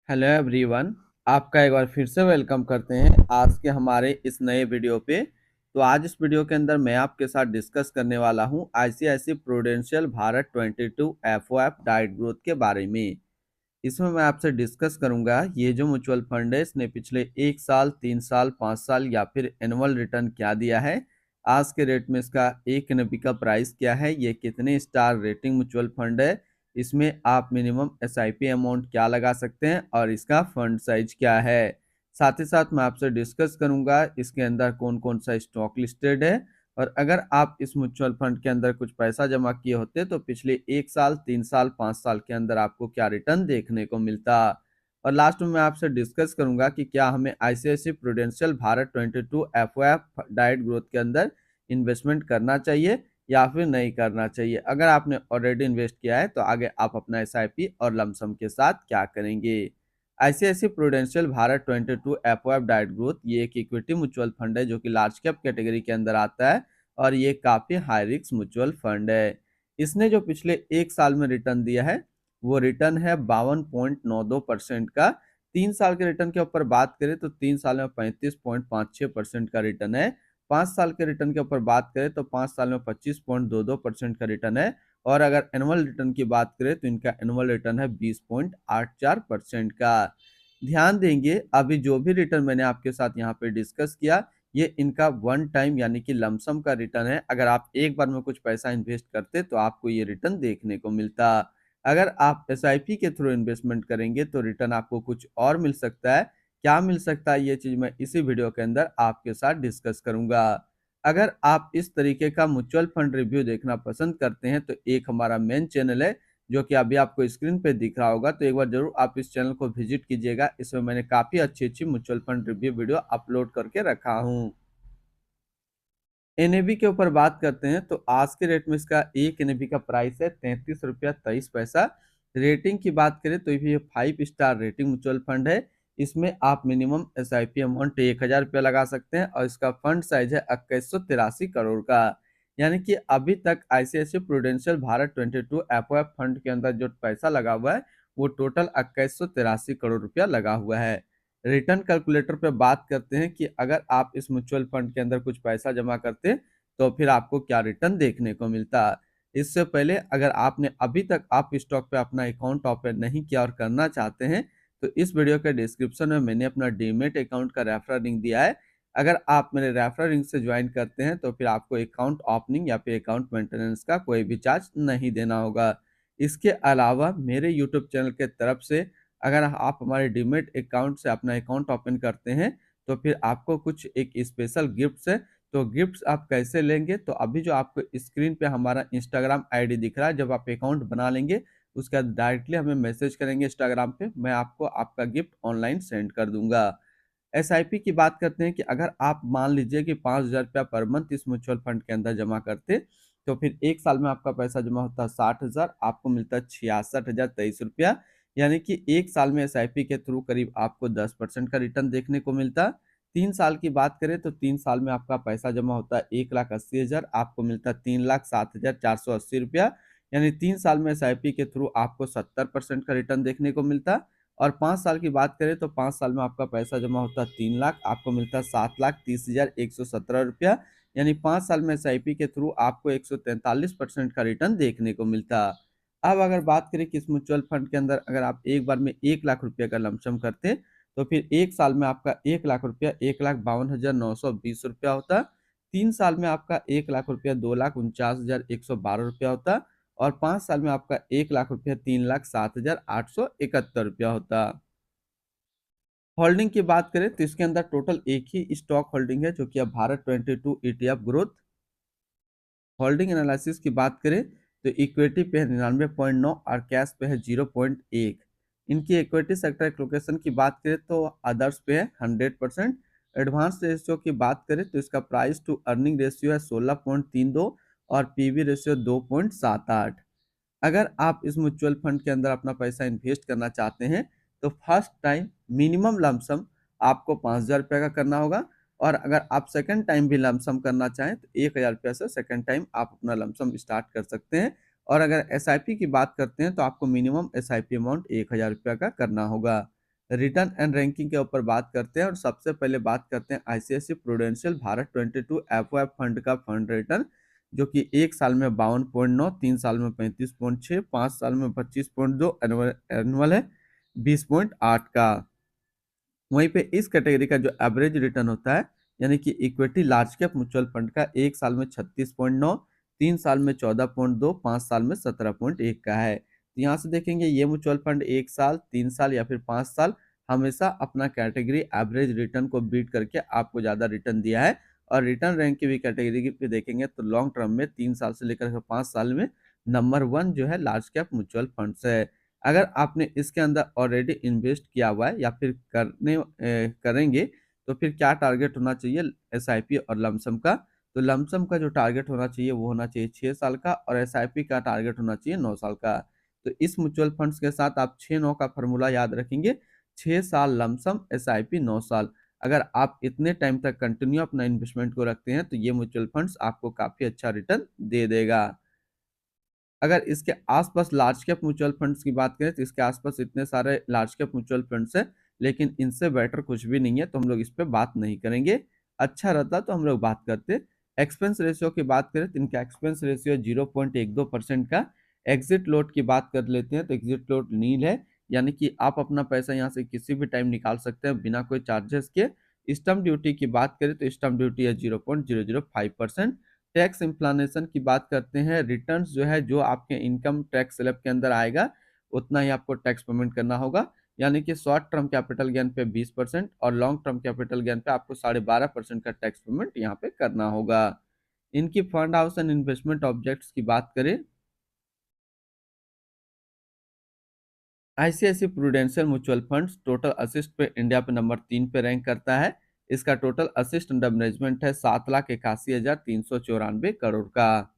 Hello everyone. आपका एक बार फिर से वेलकम करते हैं आज के हमारे इस नए वीडियो पे। तो आज इस वीडियो के अंदर मैं आपके साथ डिस्कस करने वाला हूं आईसीआईसी प्रूडेंशियल भारत 22 एफओएफ डाइट ग्रोथ के बारे में। इसमें मैं आपसे डिस्कस करूंगा ये जो म्यूचुअल फंड है इसने पिछले 1 साल 3 साल 5 साल या फिर एनुअल रिटर्न क्या दिया है, आज के रेट में इसका एक एनपी का प्राइस क्या है, ये कितने स्टार रेटिंग म्यूचुअल फंड है, इसमें आप मिनिमम एसआईपी अमाउंट क्या लगा सकते हैं और इसका फंड साइज क्या है। साथ ही साथ मैं आपसे डिस्कस करूंगा इसके अंदर कौन कौन सा स्टॉक लिस्टेड है और अगर आप इस म्यूचुअल फंड के अंदर कुछ पैसा जमा किए होते तो पिछले 1 साल 3 साल 5 साल के अंदर आपको क्या रिटर्न देखने को मिलता। और लास्ट में मैं आपसे डिस्कस करूंगा कि क्या हमें आईसीआईसी प्रूडेंशियल भारत 22 एफओएफ डाइट ग्रोथ के अंदर इन्वेस्टमेंट करना चाहिए या फिर नहीं करना चाहिए। अगर आपने ऑलरेडी इन्वेस्ट किया है तो आगे आप अपना एसआईपी और लमसम के साथ क्या करेंगे। आईसीआईसी प्रूडेंशियल भारत 22 एफओएफ डाइट ग्रोथ ये एक इक्विटी म्यूचुअल फंड है जो कि लार्ज कैप कैटेगरी के अंदर आता है और ये काफी हाई रिस्क म्यूचुअल फंड है। इसने जो पिछले 1 साल में रिटर्न दिया है वो रिटर्न है 52.92% का। 3 साल के रिटर्न के ऊपर बात करें तो 3 साल में 35.56% का रिटर्न है। 5 साल के रिटर्न के ऊपर बात करें तो 5 साल में 25.22% का रिटर्न है। और अगर एनुअल रिटर्न की बात करें तो इनका एनुअल रिटर्न है 20.84% का। ध्यान देंगे अभी जो भी रिटर्न मैंने आपके साथ यहाँ पे डिस्कस किया ये इनका वन टाइम यानी कि लमसम का रिटर्न है। अगर आप एक बार में कुछ पैसा इन्वेस्ट करते तो आपको ये रिटर्न देखने को मिलता। अगर आप एसआईपी के थ्रू इन्वेस्टमेंट करेंगे तो रिटर्न आपको कुछ और मिल सकता है। क्या मिल सकता है ये चीज मैं इसी वीडियो के अंदर आपके साथ डिस्कस करूंगा। अगर आप इस तरीके का म्यूचुअल फंड रिव्यू देखना पसंद करते हैं तो एक हमारा मेन चैनल है जो कि अभी आपको स्क्रीन पे दिख रहा होगा, तो एक बार जरूर आप इस चैनल को विजिट कीजिएगा। इसमें मैंने काफी अच्छी अच्छी mutual fund review video upload करके रखा हूँ। एनएबी के ऊपर बात करते हैं तो आज के रेट में इसका एक एनएबी का प्राइस है 33 रुपया 23 पैसा। रेटिंग की बात करें तो ये 5 स्टार रेटिंग म्यूचुअल फंड है। इसमें आप मिनिमम एसआईपी अमाउंट 1,000 रुपया लगा सकते हैं और इसका फंड साइज है 2183 करोड़ का। यानी कि अभी तक ICICI Prudential Bharat 22 FOF fund के अंदर जो पैसा लगा हुआ है वो टोटल 2183 करोड़ रुपया लगा हुआ है। रिटर्न कैलकुलेटर पे बात करते हैं कि अगर आप इस म्यूचुअल फंड के अंदर कुछ पैसा जमा करते तो फिर आपको क्या रिटर्न देखने को मिलता। इससे पहले अगर आपने अभी तक आप स्टॉक पे अपना अकाउंट ओपन नहीं किया और करना चाहते हैं तो इस वीडियो के डिस्क्रिप्शन में मैंने अपना डीमेट अकाउंट का रेफरल लिंक दिया है। अगर आप मेरे रेफरल लिंक से ज्वाइन करते हैं तो फिर आपको अकाउंट ओपनिंग या फिर अकाउंट मेंटेनेंस का कोई भी चार्ज नहीं देना होगा। इसके अलावा मेरे यूट्यूब चैनल के तरफ से अगर आप हमारे डीमेट अकाउंट से अपना अकाउंट ओपन करते हैं तो फिर आपको कुछ एक स्पेशल गिफ्ट्स है। तो गिफ्ट्स आप कैसे लेंगे, तो अभी जो आपको स्क्रीन पे हमारा इंस्टाग्राम आईडी दिख रहा है, जब आप अकाउंट बना लेंगे उसके बाद डायरेक्टली हमें मैसेज करेंगे इंस्टाग्राम पे, मैं आपको आपका गिफ्ट ऑनलाइन सेंड कर दूंगा। एसआईपी की बात करते हैं कि अगर आप मान लीजिए कि 5,000 रुपया पर मंथ इस म्यूचुअल फंड के अंदर जमा करते तो फिर 1 साल में आपका पैसा जमा होता है 60,000, आपको मिलता है 66,023 रुपया। यानी कि 1 साल में एसआईपी के थ्रू करीब आपको 10% का रिटर्न देखने को मिलता। 3 साल की बात करें तो 3 साल में आपका पैसा जमा होता है 1,80,000, आपको मिलता है 3,07,480 रुपया। यानी 3 साल में एसआईपी के थ्रू आपको 70% का रिटर्न देखने को मिलता। और 5 साल की बात करें तो 5 साल में आपका पैसा जमा होता है 3 लाख, आपको मिलता है 7,30,117 रुपया। यानी 5 साल में एसआईपी के थ्रू आपको 143% का रिटर्न देखने को मिलता। अब अगर बात करें कि इस म्यूचुअल फंड के अंदर अगर आप एक बार में 1 लाख रुपये का लमसम करते तो फिर 1 साल में आपका 1 लाख रुपया 1,52,920 रुपया होता। 3 साल में आपका 1 लाख रुपया 2,49,112 रुपया होता। और 5 साल में आपका 1 लाख रुपया 3,07,871 रुपया होता। होल्डिंग की बात करें तो इसके अंदर टोटल एक ही स्टॉक होल्डिंग है जो कि अब Bharat 22 ETF growth. Holding analysis की बात करें तो इक्विटी पे है 99.9 और कैश पे है 0.1। इनकी इक्विटी सेक्टर एलोकेशन की बात करें तो अदर्स पे है 100%। एडवांस रेशियो की बात करें तो इसका प्राइस टू अर्निंग रेशियो है 16.32 और पीवी रेशियो 2.78। अगर आप इस म्यूचुअल फंड के अंदर अपना पैसा इन्वेस्ट करना चाहते हैं तो फर्स्ट टाइम मिनिमम लमसम आपको 5,000 रुपया का करना होगा। और अगर आप सेकंड टाइम भी लमसम करना चाहें तो 1,000 रुपया से सेकंड टाइम आप अपना लमसम स्टार्ट कर सकते हैं। और अगर एसआईपी की बात करते हैं तो आपको मिनिमम एसआईपी अमाउंट 1,000 रुपया का करना होगा। रिटर्न एंड रैंकिंग के ऊपर बात करते हैं और सबसे पहले बात करते हैं ICICI Prudential Bharat 22 FOF fund का फंड रिटर्न, जो कि 1 साल में 52.9, 3 साल में 35.6, 5 साल में 25.2, एनुअल है 20.8 का। वहीं पे इस कैटेगरी का जो एवरेज रिटर्न होता है, यानी कि equity large cap mutual fund का 1 साल में 36.9, 3 साल में 14.2, 5 साल में 17.1 का है। तो यहाँ से देखेंगे ये म्यूचुअल फंड 1 साल, 3 साल या फिर 5 साल हमेशा अपना कैटेगरी एवरेज रिटर्न को बीट करके आपको ज़्यादा रिटर्न दिया है। और रिटर्न रैंक की भी कैटेगरी पे देखेंगे तो लॉन्ग टर्म में 3 साल से लेकर के 5 साल में नंबर 1 जो है लार्ज कैप म्यूचुअल फंड्स है। अगर आपने इसके अंदर ऑलरेडी इन्वेस्ट किया हुआ है या फिर करेंगे, तो फिर क्या टारगेट होना चाहिए एसआईपी और लमसम का। तो लमसम का जो टारगेट होना चाहिए वो होना चाहिए 6 साल का और एसआईपी का टारगेट होना चाहिए 9 साल का। तो इस म्यूचुअल फंड्स के साथ आप 6-9 का फॉर्मूला याद रखेंगे, 6 साल लमसम, एसआईपी 9 साल। अगर आप इतने टाइम तक कंटिन्यू अपना इन्वेस्टमेंट को रखते हैं तो ये म्यूचुअल फंड्स आपको काफी अच्छा रिटर्न दे देगा। अगर इसके आसपास लार्ज कैप म्यूचुअल फंड्स की बात करें तो इसके आसपास इतने सारे लार्ज कैप म्यूचुअल फंड्स हैं, लेकिन इनसे बेटर कुछ भी नहीं है, तो हम लोग इस पे बात नहीं करेंगे। अच्छा रहता तो हम लोग बात करते। एक्सपेंस रेशियो की बात करें तो इनका एक्सपेंस रेशियो 0.12% का। एग्जिट लोड की बात कर लेते हैं तो एग्जिट लोड नील है, यानी कि आप अपना पैसा यहाँ से किसी भी टाइम निकाल सकते हैं बिना कोई चार्जेस के। स्टम्प ड्यूटी की बात करें तो स्टम्प ड्यूटी है 0.005%। टैक्स इन्फ्लेशन की बात करते हैं, रिटर्न्स जो है जो आपके इनकम टैक्स स्लैब के अंदर आएगा उतना ही आपको टैक्स पेमेंट करना होगा। यानी कि शॉर्ट टर्म कैपिटल गेन पे 20% और लॉन्ग टर्म कैपिटल गेन पे आपको 12.5% का टैक्स पेमेंट यहाँ पे करना होगा। इनकी fund house and investment objects की बात करें, ICICI Prudential mutual funds total assets पे इंडिया पे नंबर 3 पे रैंक करता है। इसका टोटल असिस्ट अंडर मैनेजमेंट है 7,81,394 करोड़ का।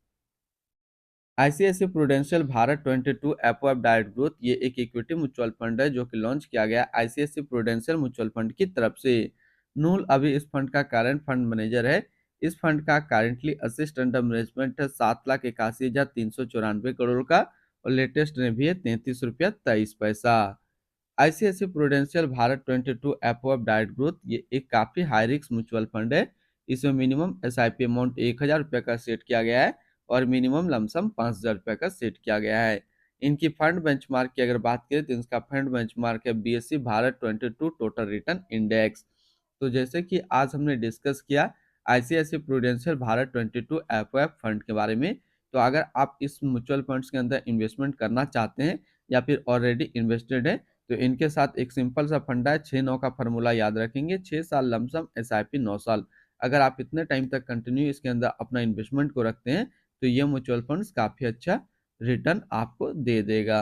ICICI Prudential Bharat 22 FOF direct growth, ये एक इक्विटी म्यूचुअल फंड है जो कि लॉन्च किया गया आईसीआईसी प्रूडेंशियल म्यूचुअल फंड की तरफ से। नूल अभी इस फंड का करंट फंड मैनेजर है। इस फंड का करंटली असिस्ट अंडर मैनेजमेंट है 7,81,394 करोड़ का और लेटेस्ट में भी है 33 रुपया 23 पैसा। ICICI Prudential Bharat 22 FOF direct growth, ये एक काफी हाई रिस्क म्यूचुअल फंड है। इसमें मिनिमम एसआईपी अमाउंट 1,000 रुपये का सेट किया गया है और मिनिमम लमसम 5,000 रुपये का सेट किया गया है। इनकी फंड बेंचमार्क की अगर बात करें तो इसका फंड बेंचमार्क है BSE Bharat 22 total return index. तो जैसे कि आज हमने डिस्कस किया ICICI Prudential Bharat 22 FOF fund के बारे में, तो अगर आप इस म्यूचुअल फंड्स के अंदर इन्वेस्टमेंट करना चाहते हैं या फिर ऑलरेडी इन्वेस्टेड है, तो इनके साथ एक सिंपल सा फंडा है, 6-9 का फॉर्मूला याद रखेंगे, 6 साल लमसम, एसआईपी 9 साल। अगर आप इतने टाइम तक कंटिन्यू इसके अंदर अपना इन्वेस्टमेंट को रखते हैं तो ये म्यूचुअल फंड्स काफ़ी अच्छा रिटर्न आपको दे देगा।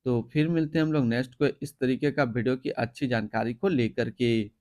तो फिर मिलते हैं हम लोग नेक्स्ट को इस तरीके का वीडियो की अच्छी जानकारी को लेकर के।